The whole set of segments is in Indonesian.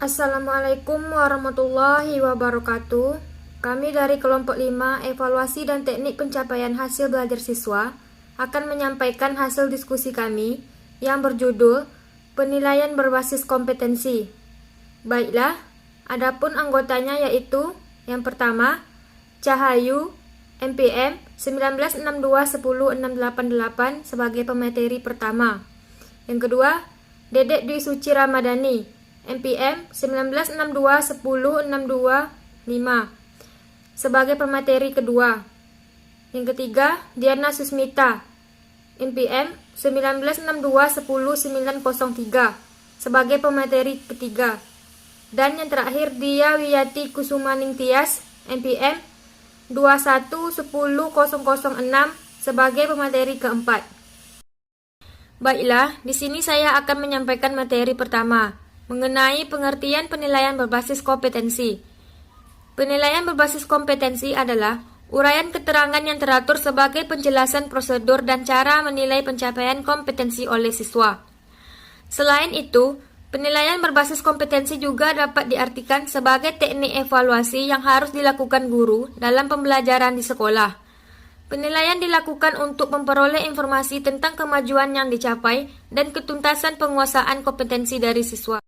Assalamualaikum warahmatullahi wabarakatuh. Kami dari kelompok 5 Evaluasi dan Teknik Pencapaian Hasil Belajar Siswa akan menyampaikan hasil diskusi kami yang berjudul Penilaian Berbasis Kompetensi. Baiklah, adapun anggotanya yaitu yang pertama, Cahayu MPM 19621068 sebagai pemateri pertama. Yang kedua, Dedek Dwi Suci Ramadhani MPM 19621062 sebagai pemateri kedua. Yang ketiga, Diana Susmita MPM 1962100903 sebagai pemateri ketiga. Dan yang terakhir, Dia Wiyati Kusumaning Tias MPM 21100006 sebagai pemateri keempat. Baiklah, di sini saya akan menyampaikan materi pertama mengenai pengertian penilaian berbasis kompetensi. Penilaian berbasis kompetensi adalah uraian keterangan yang teratur sebagai penjelasan prosedur dan cara menilai pencapaian kompetensi oleh siswa. Selain itu, penilaian berbasis kompetensi juga dapat diartikan sebagai teknik evaluasi yang harus dilakukan guru dalam pembelajaran di sekolah. Penilaian dilakukan untuk memperoleh informasi tentang kemajuan yang dicapai dan ketuntasan penguasaan kompetensi dari siswa.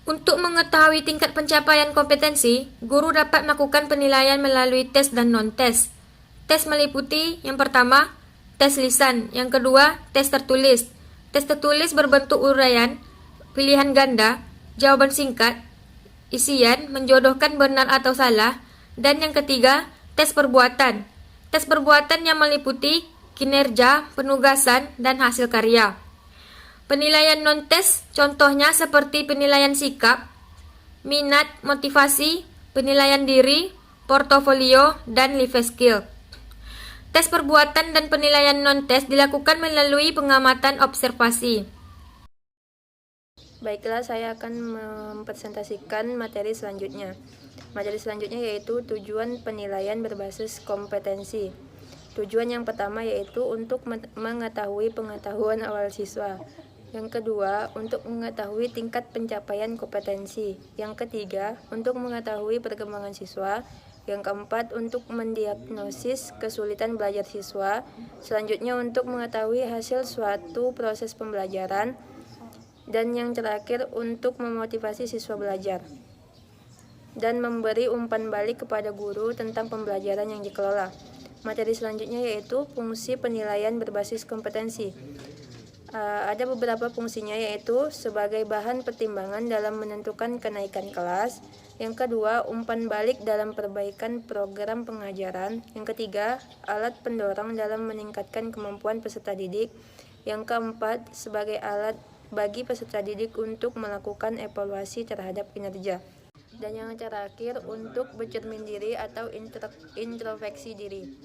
Untuk mengetahui tingkat pencapaian kompetensi, guru dapat melakukan penilaian melalui tes dan non-tes. Tes meliputi yang pertama, tes lisan, yang kedua, tes tertulis. Tes tertulis berbentuk uraian, pilihan ganda, jawaban singkat, isian, menjodohkan benar atau salah, dan yang ketiga, tes perbuatan. Tes perbuatan yang meliputi kinerja, penugasan, dan hasil karya. Penilaian non-tes contohnya seperti penilaian sikap, minat, motivasi, penilaian diri, portofolio, dan life skill. Tes perbuatan dan penilaian non-tes dilakukan melalui pengamatan observasi. Baiklah, saya akan mempresentasikan materi selanjutnya. Materi selanjutnya yaitu tujuan penilaian berbasis kompetensi. Tujuan yang pertama yaitu untuk mengetahui pengetahuan awal siswa. Yang kedua, untuk mengetahui tingkat pencapaian kompetensi. Yang ketiga, untuk mengetahui perkembangan siswa. Yang keempat, untuk mendiagnosis kesulitan belajar siswa. Selanjutnya, untuk mengetahui hasil suatu proses pembelajaran. Dan yang terakhir, untuk memotivasi siswa belajar. Dan memberi umpan balik kepada guru tentang pembelajaran yang dikelola. Materi selanjutnya yaitu fungsi penilaian berbasis kompetensi. Ada beberapa fungsinya yaitu sebagai bahan pertimbangan dalam menentukan kenaikan kelas. Yang kedua, umpan balik dalam perbaikan program pengajaran. Yang ketiga, alat pendorong dalam meningkatkan kemampuan peserta didik. Yang keempat, sebagai alat bagi peserta didik untuk melakukan evaluasi terhadap kinerja. Dan yang terakhir, untuk bercermin diri atau introspeksi diri.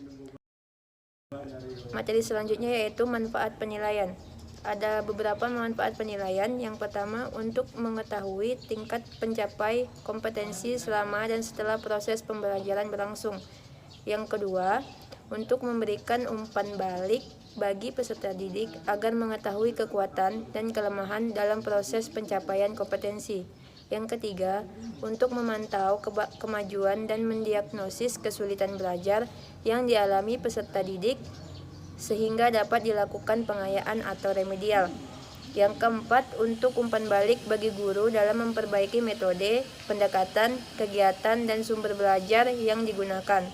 Materi selanjutnya yaitu manfaat penilaian. Ada beberapa manfaat penilaian. Yang pertama, untuk mengetahui tingkat pencapai kompetensi selama dan setelah proses pembelajaran berlangsung. Yang kedua, untuk memberikan umpan balik bagi peserta didik agar mengetahui kekuatan dan kelemahan dalam proses pencapaian kompetensi. Yang ketiga, untuk memantau kemajuan dan mendiagnosis kesulitan belajar yang dialami peserta didik sehingga dapat dilakukan pengayaan atau remedial. Yang keempat, untuk umpan balik bagi guru dalam memperbaiki metode, pendekatan, kegiatan, dan sumber belajar yang digunakan.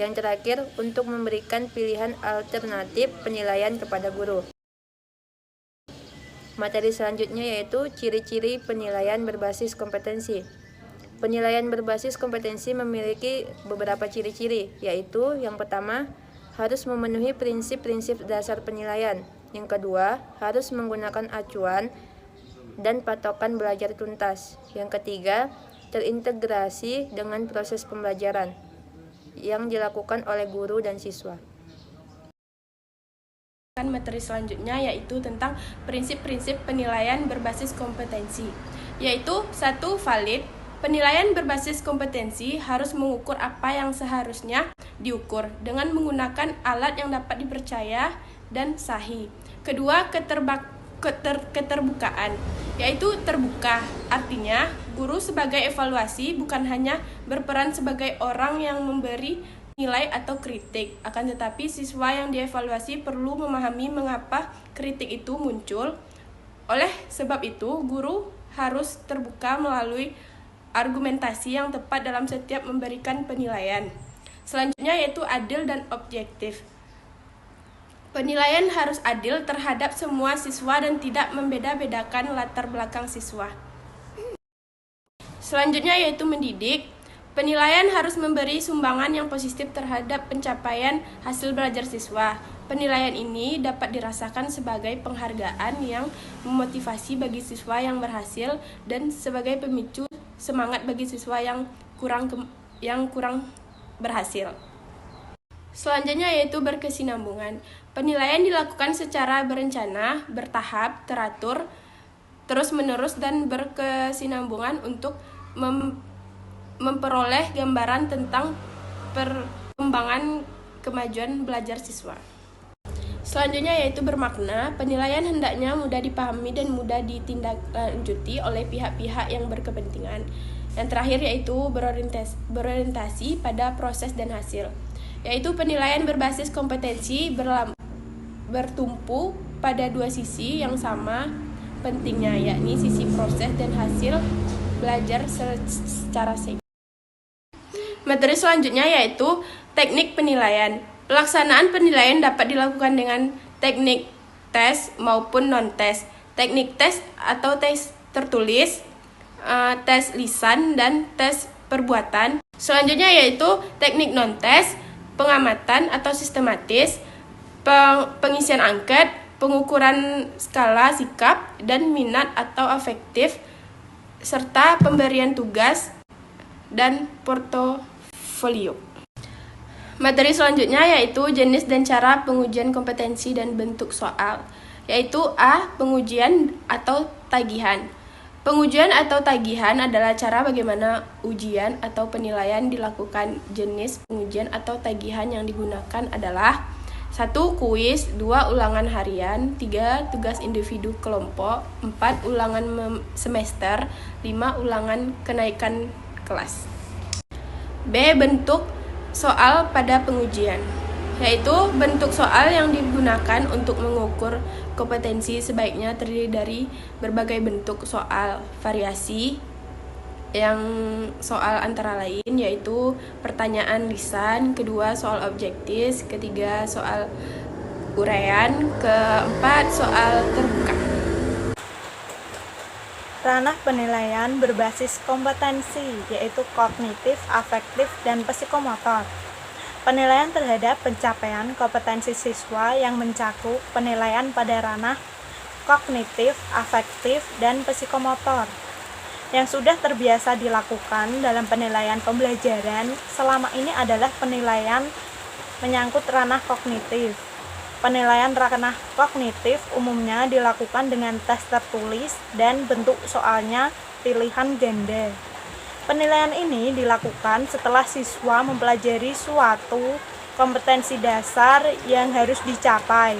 Yang terakhir, untuk memberikan pilihan alternatif penilaian kepada guru. Materi selanjutnya yaitu ciri-ciri penilaian berbasis kompetensi. Penilaian berbasis kompetensi memiliki beberapa ciri-ciri, yaitu yang pertama, harus memenuhi prinsip-prinsip dasar penilaian. Yang kedua, harus menggunakan acuan dan patokan belajar tuntas. Yang ketiga, terintegrasi dengan proses pembelajaran yang dilakukan oleh guru dan siswa. Materi selanjutnya yaitu tentang prinsip-prinsip penilaian berbasis kompetensi, yaitu 1. Valid. Penilaian berbasis kompetensi harus mengukur apa yang seharusnya diukur dengan menggunakan alat yang dapat dipercaya dan sahih. Kedua, keterbukaan, yaitu terbuka. Artinya, guru sebagai evaluasi bukan hanya berperan sebagai orang yang memberi nilai atau kritik, akan tetapi siswa yang dievaluasi perlu memahami mengapa kritik itu muncul. Oleh sebab itu, guru harus terbuka melalui argumentasi yang tepat dalam setiap memberikan penilaian. Selanjutnya yaitu adil dan objektif. Penilaian harus adil terhadap semua siswa dan tidak membeda-bedakan latar belakang siswa. Selanjutnya yaitu mendidik. Penilaian harus memberi sumbangan yang positif terhadap pencapaian hasil belajar siswa. Penilaian ini dapat dirasakan sebagai penghargaan yang memotivasi bagi siswa yang berhasil dan sebagai pemicu semangat bagi siswa yang kurang berhasil. Selanjutnya yaitu berkesinambungan. Penilaian dilakukan secara berencana, bertahap, teratur, terus-menerus dan berkesinambungan untuk memperoleh gambaran tentang perkembangan kemajuan belajar siswa. Selanjutnya yaitu bermakna. Penilaian hendaknya mudah dipahami dan mudah ditindaklanjuti oleh pihak-pihak yang berkepentingan. Yang terakhir yaitu berorientasi pada proses dan hasil, yaitu penilaian berbasis kompetensi bertumpu pada dua sisi yang sama pentingnya, yakni sisi proses dan hasil belajar secara seimbang. Materi selanjutnya yaitu teknik penilaian. Pelaksanaan penilaian dapat dilakukan dengan teknik tes maupun non-tes. Teknik tes atau tes tertulis, tes lisan, dan tes perbuatan. Selanjutnya yaitu teknik non-tes, pengamatan atau sistematis, pengisian angket, pengukuran skala sikap dan minat atau afektif, serta pemberian tugas dan portofolio. Materi selanjutnya yaitu jenis dan cara pengujian kompetensi dan bentuk soal, yaitu A. Pengujian atau tagihan. Pengujian atau tagihan adalah cara bagaimana ujian atau penilaian dilakukan. Jenis pengujian atau tagihan yang digunakan adalah 1. Kuis, 2. Ulangan harian, 3. Tugas individu kelompok, 4. Ulangan semester, 5. Ulangan kenaikan kelas. B. Bentuk soal pada pengujian, yaitu bentuk soal yang digunakan untuk mengukur kompetensi sebaiknya terdiri dari berbagai bentuk soal variasi yang soal antara lain, yaitu pertanyaan lisan, kedua soal objektif, ketiga soal uraian, keempat soal terbuka. Ranah penilaian berbasis kompetensi, yaitu kognitif, afektif, dan psikomotor. Penilaian terhadap pencapaian kompetensi siswa yang mencakup penilaian pada ranah kognitif, afektif, dan psikomotor yang sudah terbiasa dilakukan dalam penilaian pembelajaran selama ini adalah penilaian menyangkut ranah kognitif. Penilaian ranah kognitif umumnya dilakukan dengan tes tertulis dan bentuk soalnya pilihan ganda. Penilaian ini dilakukan setelah siswa mempelajari suatu kompetensi dasar yang harus dicapai.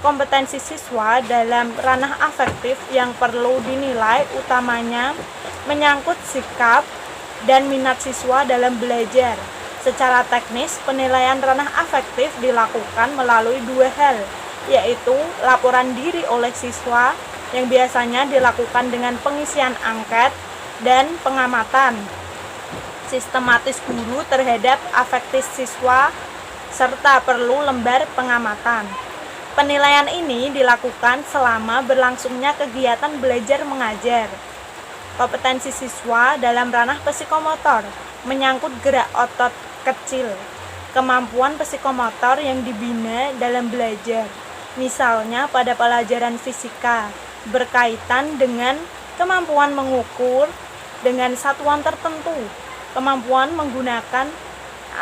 Kompetensi siswa dalam ranah afektif yang perlu dinilai utamanya menyangkut sikap dan minat siswa dalam belajar. Secara teknis, penilaian ranah afektif dilakukan melalui dua hal, yaitu laporan diri oleh siswa yang biasanya dilakukan dengan pengisian angket dan pengamatan sistematis guru terhadap afektif siswa serta perlu lembar pengamatan. Penilaian ini dilakukan selama berlangsungnya kegiatan belajar mengajar. Kompetensi siswa dalam ranah psikomotor menyangkut gerak otot kecil, kemampuan psikomotor yang dibina dalam belajar, misalnya pada pelajaran fisika, berkaitan dengan kemampuan mengukur dengan satuan tertentu, kemampuan menggunakan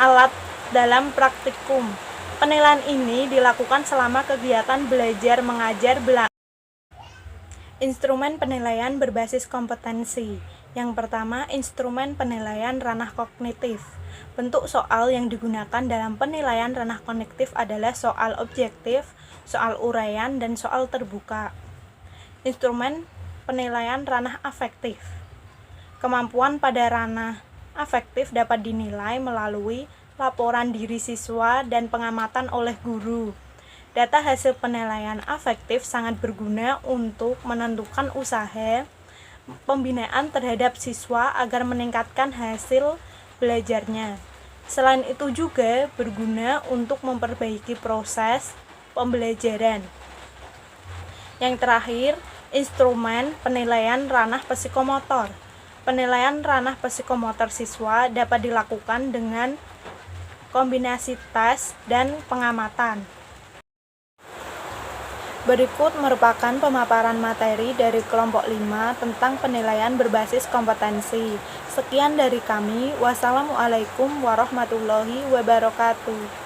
alat dalam praktikum. Penilaian ini dilakukan selama kegiatan belajar mengajar Instrumen penilaian berbasis kompetensi. Yang pertama, instrumen penilaian ranah kognitif. Bentuk soal yang digunakan dalam penilaian ranah kognitif adalah soal objektif, soal uraian, dan soal terbuka. Instrumen penilaian ranah afektif. Kemampuan pada ranah afektif dapat dinilai melalui laporan diri siswa dan pengamatan oleh guru. Data hasil penilaian afektif sangat berguna untuk menentukan usaha pembinaan terhadap siswa agar meningkatkan hasil belajarnya. Selain itu juga berguna untuk memperbaiki proses pembelajaran. Yang terakhir, instrumen penilaian ranah psikomotor. Penilaian ranah psikomotor siswa dapat dilakukan dengan kombinasi tes dan pengamatan. Berikut merupakan pemaparan materi dari kelompok 5 tentang penilaian berbasis kompetensi. Sekian dari kami. Wassalamualaikum warahmatullahi wabarakatuh.